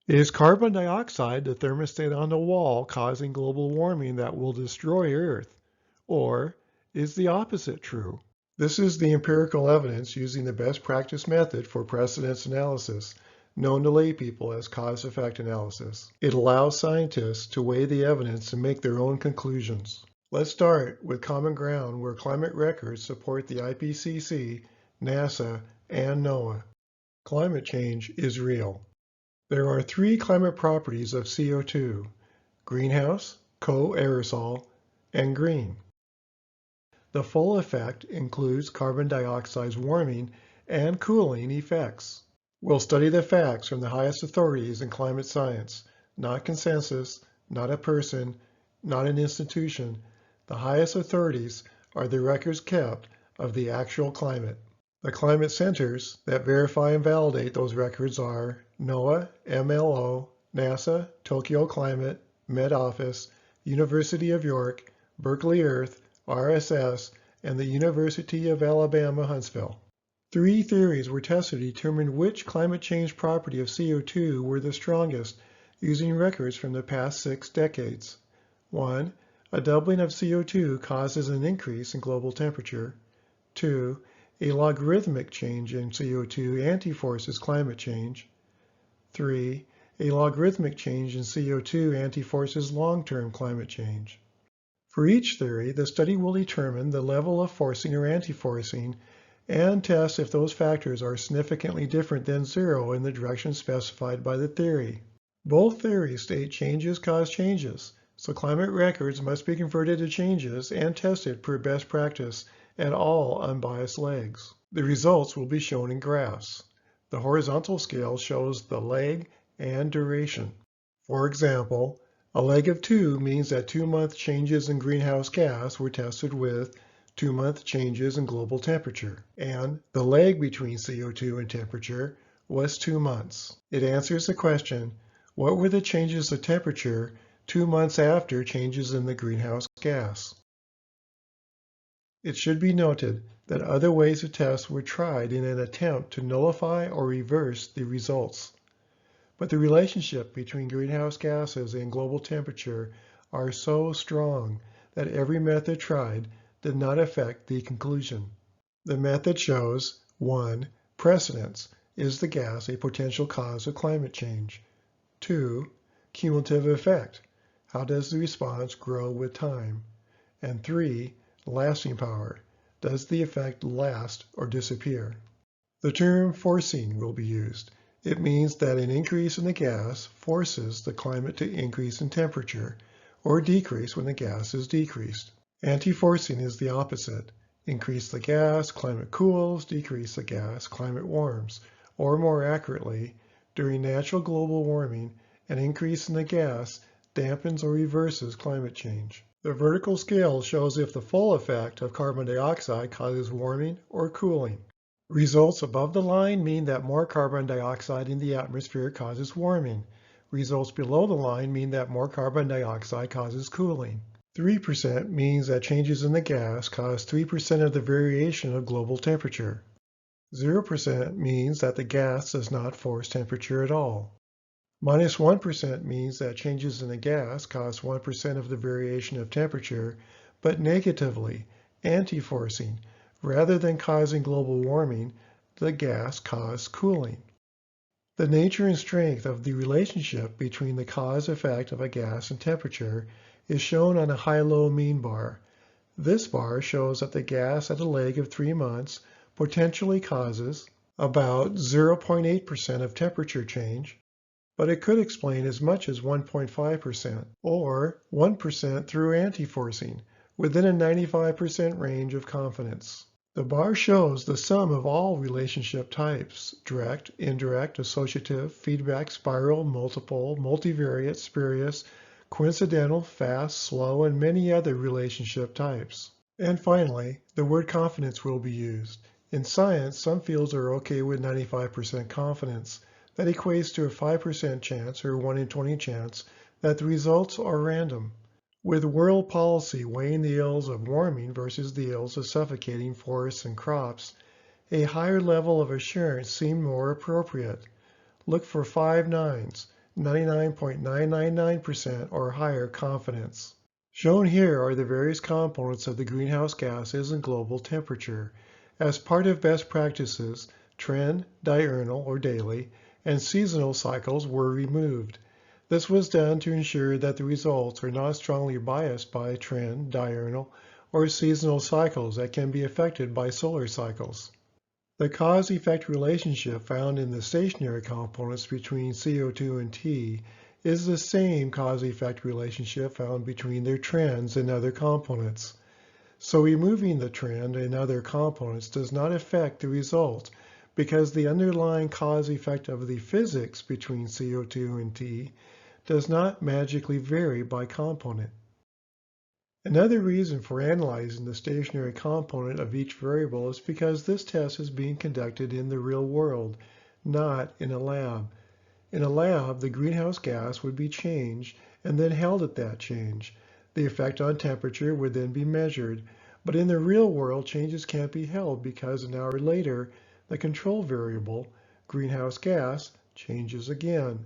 Is carbon dioxide the thermostat on the wall causing global warming that will destroy Earth? Or is the opposite true? This is the empirical evidence using the best practice method for precedence analysis, known to laypeople as cause-effect analysis. It allows scientists to weigh the evidence and make their own conclusions. Let's start with common ground where climate records support the IPCC, NASA, and NOAA. Climate change is real. There are three climate properties of CO2: greenhouse, co-aerosol, and green. The full effect includes carbon dioxide's warming and cooling effects. We'll study the facts from the highest authorities in climate science, not consensus, not a person, not an institution. The highest authorities are the records kept of the actual climate. The climate centers that verify and validate those records are NOAA, MLO, NASA, Tokyo Climate, Met Office, University of York, Berkeley Earth, RSS, and the University of Alabama, Huntsville. Three theories were tested to determine which climate change property of CO2 were the strongest using records from the past 6 decades. 1. A doubling of CO2 causes an increase in global temperature. 2. A logarithmic change in CO2 anti-forces climate change. 3. A logarithmic change in CO2 anti-forces long-term climate change. For each theory, the study will determine the level of forcing or anti-forcing and test if those factors are significantly different than zero in the direction specified by the theory. Both theories state changes cause changes, so climate records must be converted to changes and tested per best practice at all unbiased legs. The results will be shown in graphs. The horizontal scale shows the leg and duration. For example, a leg of 2 means that 2-month changes in greenhouse gas were tested with 2-month changes in global temperature, and the leg between CO2 and temperature was 2 months. It answers the question, what were the changes of temperature 2 months after changes in the greenhouse gas? It should be noted that other ways to test were tried in an attempt to nullify or reverse the results. But the relationship between greenhouse gases and global temperature are so strong that every method tried did not affect the conclusion. The method shows 1. Precedence. Is the gas a potential cause of climate change? 2. Cumulative effect. How does the response grow with time? And 3. Lasting power. Does the effect last or disappear? The term forcing will be used. It means that an increase in the gas forces the climate to increase in temperature or decrease when the gas is decreased. Anti-forcing is the opposite. Increase the gas, climate cools; decrease the gas, climate warms. Or more accurately, during natural global warming, an increase in the gas dampens or reverses climate change. The vertical scale shows if the full effect of carbon dioxide causes warming or cooling. Results above the line mean that more carbon dioxide in the atmosphere causes warming. Results below the line mean that more carbon dioxide causes cooling. 3% means that changes in the gas cause 3% of the variation of global temperature. 0% means that the gas does not force temperature at all. Minus 1% means that changes in the gas cause 1% of the variation of temperature, but negatively, anti-forcing. Rather than causing global warming, the gas caused cooling. The nature and strength of the relationship between the cause-effect of a gas and temperature is shown on a high-low mean bar. This bar shows that the gas at a leg of 3 months potentially causes about 0.8% of temperature change, but it could explain as much as 1.5% or 1% through anti-forcing within a 95% range of confidence. The bar shows the sum of all relationship types: direct, indirect, associative, feedback, spiral, multiple, multivariate, spurious, coincidental, fast, slow, and many other relationship types. And finally, the word confidence will be used. In science, some fields are okay with 95% confidence. That equates to a 5% chance or 1 in 20 chance that the results are random. With world policy weighing the ills of warming versus the ills of suffocating forests and crops, a higher level of assurance seemed more appropriate. Look for 5 nines, 99.999% or higher confidence. Shown here are the various components of the greenhouse gases and global temperature. As part of best practices, trend, diurnal or daily, and seasonal cycles were removed. This was done to ensure that the results are not strongly biased by trend, diurnal, or seasonal cycles that can be affected by solar cycles. The cause-effect relationship found in the stationary components between CO2 and T is the same cause-effect relationship found between their trends and other components. So removing the trend and other components does not affect the result because the underlying cause-effect of the physics between CO2 and T does not magically vary by component. Another reason for analyzing the stationary component of each variable is because this test is being conducted in the real world, not in a lab. In a lab, the greenhouse gas would be changed and then held at that change. The effect on temperature would then be measured. But in the real world, changes can't be held because an hour later, the control variable, greenhouse gas, changes again.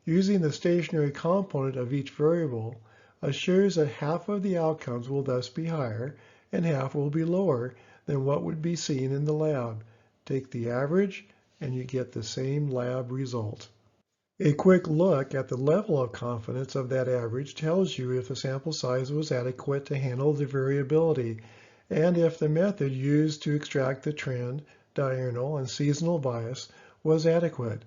Using the stationary component of each variable assures that half of the outcomes will thus be higher and half will be lower than what would be seen in the lab. Take the average and you get the same lab result. A quick look at the level of confidence of that average tells you if the sample size was adequate to handle the variability and if the method used to extract the trend, diurnal, and seasonal bias was adequate.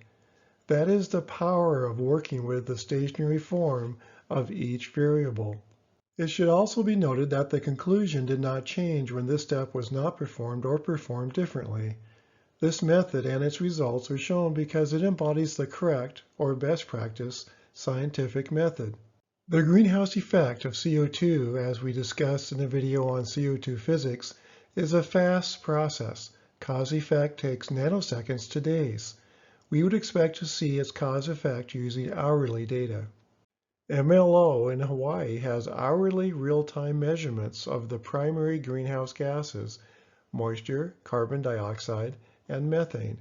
That is the power of working with the stationary form of each variable. It should also be noted that the conclusion did not change when this step was not performed or performed differently. This method and its results are shown because it embodies the correct, or best practice, scientific method. The greenhouse effect of CO2, as we discussed in the video on CO2 physics, is a fast process. Cause-effect takes nanoseconds to days. We would expect to see its cause-effect using hourly data. MLO in Hawaii has hourly real-time measurements of the primary greenhouse gases, moisture, carbon dioxide, and methane.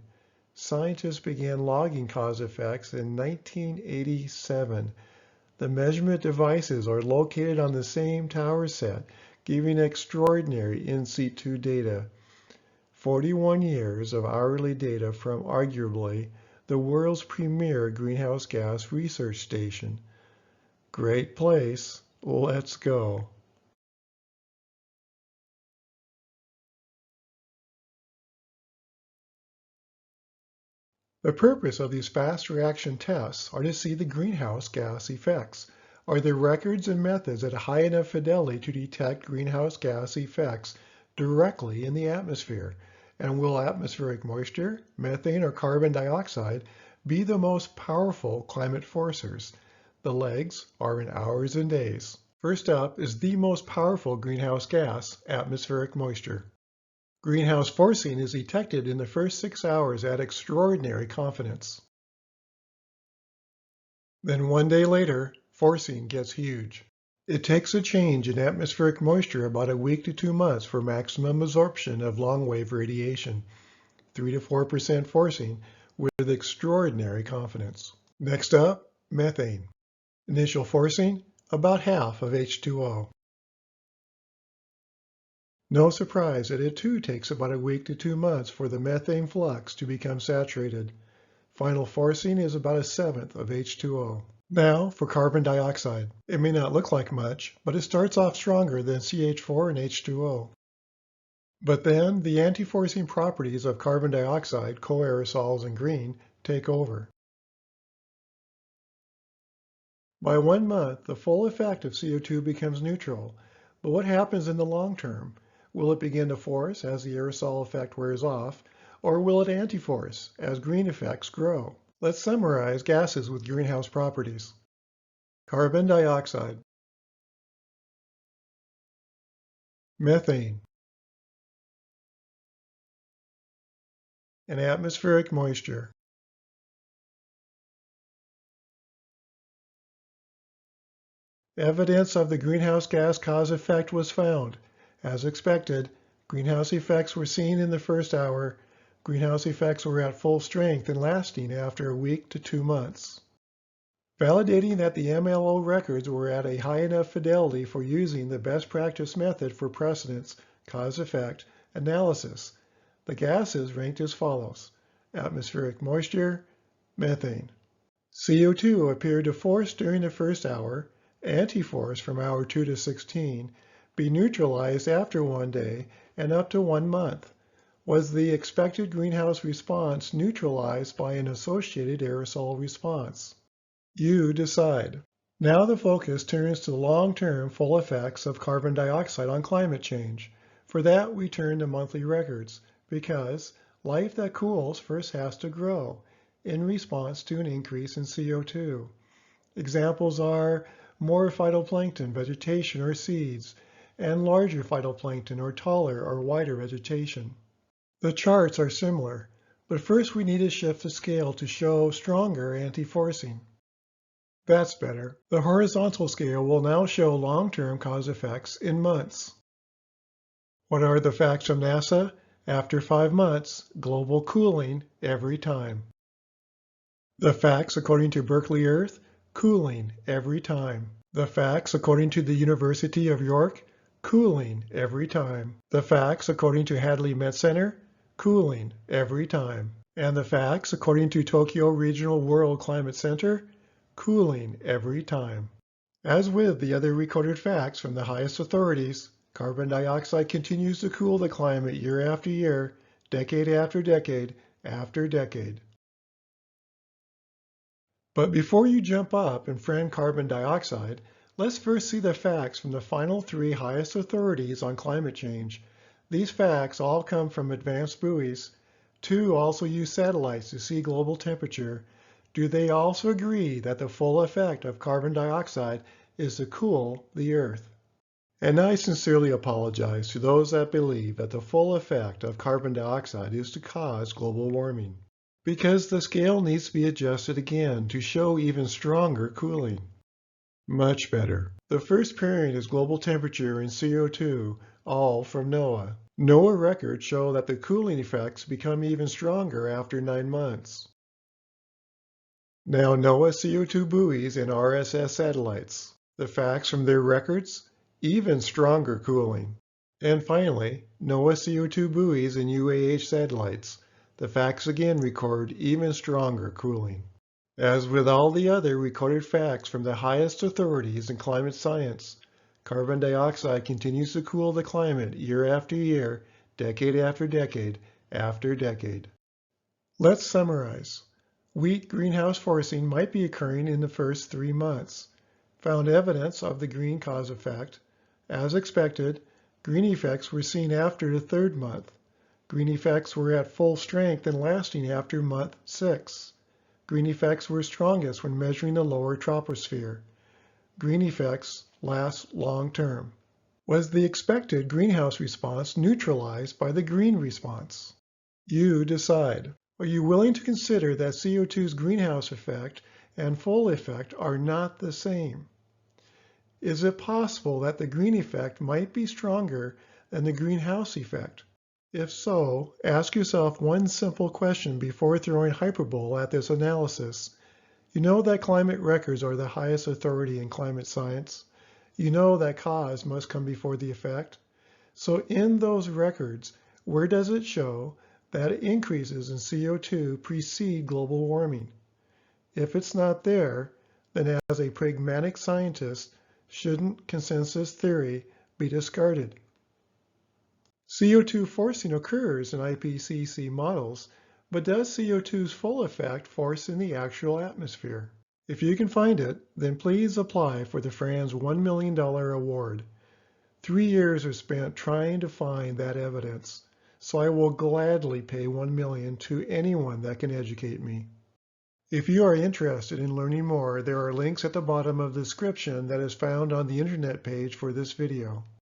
Scientists began logging cause effects in 1987. The measurement devices are located on the same tower set, giving extraordinary in situ data. 41 years of hourly data from arguably the world's premier greenhouse gas research station. Great place. Let's go. The purpose of these fast reaction tests are to see the greenhouse gas effects. Are the records and methods at a high enough fidelity to detect greenhouse gas effects directly in the atmosphere? And will atmospheric moisture, methane, or carbon dioxide be the most powerful climate forcers? The legs are in hours and days. First up is the most powerful greenhouse gas, atmospheric moisture. Greenhouse forcing is detected in the first 6 hours at extraordinary confidence. Then 1 day later, forcing gets huge. It takes a change in atmospheric moisture about a week to 2 months for maximum absorption of long-wave radiation, 3 to 4% forcing with extraordinary confidence. Next up, methane. Initial forcing, about half of H2O. No surprise that it too takes about a week to 2 months for the methane flux to become saturated. Final forcing is about 1/7 of H2O. Now for carbon dioxide. It may not look like much, but it starts off stronger than CH4 and H2O. But then the anti-forcing properties of carbon dioxide, coaerosols, and green take over. By 1 month, the full effect of CO2 becomes neutral. But what happens in the long term? Will it begin to force as the aerosol effect wears off, or will it anti-force as green effects grow? Let's summarize gases with greenhouse properties. Carbon dioxide, methane, and atmospheric moisture. Evidence of the greenhouse gas cause effect was found. As expected, greenhouse effects were seen in the first hour. Greenhouse effects were at full strength and lasting after a week to 2 months. validating that the MLO records were at a high enough fidelity for using the best practice method for precedence cause-effect analysis. The gases ranked as follows: atmospheric moisture, methane. CO2 appeared to force during the first hour, anti-force from hour 2 to 16, be neutralized after 1 day and up to 1 month. Was the expected greenhouse response neutralized by an associated aerosol response? You decide. Now the focus turns to the long-term full effects of carbon dioxide on climate change. For that, we turn to monthly records, because life that cools first has to grow in response to an increase in CO2. Examples are more phytoplankton, vegetation, or seeds, and larger phytoplankton, or taller or wider vegetation. The charts are similar, but first we need to shift the scale to show stronger anti-forcing. That's better. The horizontal scale will now show long-term cause effects in months. What are the facts from NASA? After 5 months, global cooling every time. The facts according to Berkeley Earth, cooling every time. The facts according to the University of York, cooling every time. The facts according to Hadley Met Center, cooling every time. And the facts according to Tokyo Regional World Climate Center, cooling every time. As with the other recorded facts from the highest authorities, carbon dioxide continues to cool the climate year after year, decade after decade after decade. But before you jump up and friend carbon dioxide, let's first see the facts from the final 3 highest authorities on climate change. These facts all come from advanced buoys. 2 also use satellites to see global temperature. Do they also agree that the full effect of carbon dioxide is to cool the Earth? And I sincerely apologize to those that believe that the full effect of carbon dioxide is to cause global warming, because the scale needs to be adjusted again to show even stronger cooling. Much better. The first pairing is global temperature and CO2, all from NOAA. NOAA records show that the cooling effects become even stronger after 9 months. Now NOAA CO2 buoys and RSS satellites. The facts from their records, even stronger cooling. And finally, NOAA CO2 buoys and UAH satellites. The facts again record even stronger cooling. As with all the other recorded facts from the highest authorities in climate science, carbon dioxide continues to cool the climate year after year, decade after decade after decade. Let's summarize. Weak greenhouse forcing might be occurring in the first 3 months. Found evidence of the green cause effect. As expected, green effects were seen after the 3rd month. Green effects were at full strength and lasting after month 6. Green effects were strongest when measuring the lower troposphere. Green effects last long term. Was the expected greenhouse response neutralized by the green response? You decide. Are you willing to consider that CO2's greenhouse effect and full effect are not the same? Is it possible that the green effect might be stronger than the greenhouse effect? If so, ask yourself one simple question before throwing hyperbole at this analysis. You know that climate records are the highest authority in climate science. You know that cause must come before the effect. So in those records, where does it show that increases in CO2 precede global warming? If it's not there, then as a pragmatic scientist, shouldn't consensus theory be discarded? CO2 forcing occurs in IPCC models, but does CO2's full effect force in the actual atmosphere? If you can find it, then please apply for the Franz $1 million award. 3 years are spent trying to find that evidence, so I will gladly pay $1 million to anyone that can educate me. If you are interested in learning more, there are links at the bottom of the description that is found on the internet page for this video.